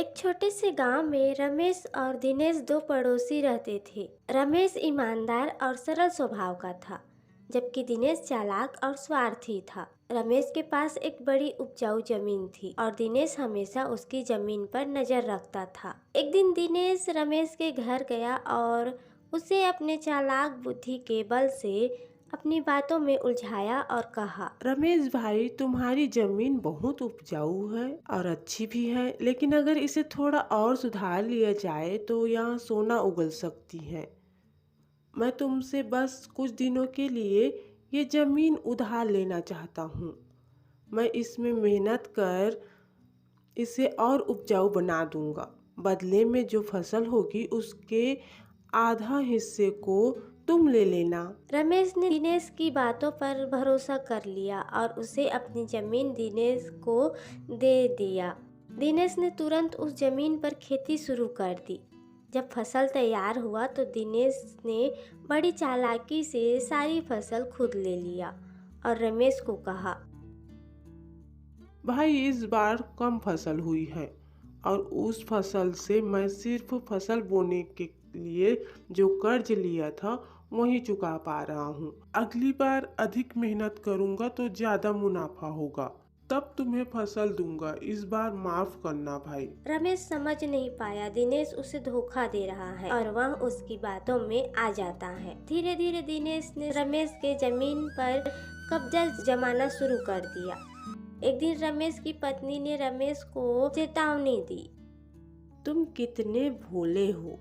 एक छोटे से गांव में रमेश और दिनेश दो पड़ोसी रहते थे। रमेश ईमानदार और सरल स्वभाव का था, जबकि दिनेश चालाक और स्वार्थी था। रमेश के पास एक बड़ी उपजाऊ जमीन थी और दिनेश हमेशा उसकी जमीन पर नजर रखता था। एक दिन दिनेश रमेश के घर गया और उसे अपने चालाक बुद्धि के बल से अपनी बातों में उलझाया और कहा, रमेश भाई, तुम्हारी जमीन बहुत उपजाऊ है और अच्छी भी है, लेकिन अगर इसे थोड़ा और सुधार लिया जाए तो यहाँ सोना उगल सकती है। मैं तुमसे बस कुछ दिनों के लिए ये जमीन उधार लेना चाहता हूँ। मैं इसमें मेहनत कर इसे और उपजाऊ बना दूंगा। बदले में जो फसल होगी उसके आधा हिस्से को तुम ले लेना। रमेश ने दिनेश की बातों पर भरोसा कर लिया और उसे अपनी जमीन दिनेश को दे दिया। दिनेश ने तुरंत उस जमीन पर खेती शुरू कर दी। जब फसल तैयार हुआ तो दिनेश ने बड़ी चालाकी से सारी फसल खुद ले लिया और रमेश को कहा, भाई, इस बार कम फसल हुई है और उस फसल से मैं सिर्फ फसल बोने के लिए जो कर्ज लिया था वही चुका पा रहा हूँ। अगली बार अधिक मेहनत करूँगा तो ज़्यादा मुनाफा होगा, तब तुम्हें फसल दूंगा। इस बार माफ करना भाई। रमेश समझ नहीं पाया दिनेश उसे धोखा दे रहा है और वह उसकी बातों में आ जाता है। धीरे धीरे दिनेश ने रमेश के जमीन पर कब्जा जमाना शुरू कर दिया। एक दिन रमेश की पत्नी ने रमेश को चेतावनी दी, तुम कितने भोले हो,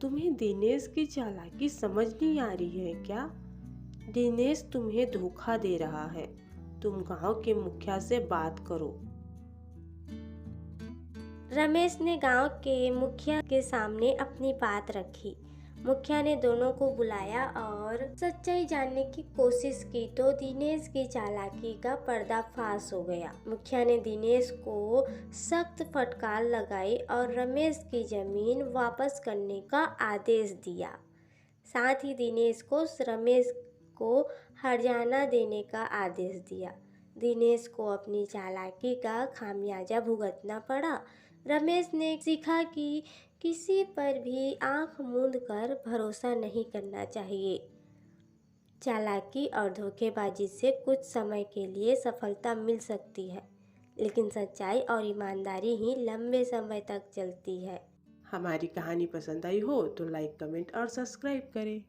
तुम्हें दिनेश की चालाकी समझ नहीं आ रही है क्या? दिनेश तुम्हें धोखा दे रहा है। तुम गांव के मुखिया से बात करो। रमेश ने गांव के मुखिया के सामने अपनी बात रखी। मुखिया ने दोनों को बुलाया और सच्चाई जानने की कोशिश की तो दिनेश की चालाकी का पर्दाफाश हो गया। मुखिया ने दिनेश को सख्त फटकार लगाई और रमेश की जमीन वापस करने का आदेश दिया। साथ ही दिनेश को रमेश को हर्जाना देने का आदेश दिया। दिनेश को अपनी चालाकी का खामियाजा भुगतना पड़ा। रमेश ने सीखा कि किसी पर भी आंख मूंद कर भरोसा नहीं करना चाहिए। चालाकी और धोखेबाजी से कुछ समय के लिए सफलता मिल सकती है, लेकिन सच्चाई और ईमानदारी ही लंबे समय तक चलती है। हमारी कहानी पसंद आई हो तो लाइक, कमेंट और सब्सक्राइब करें।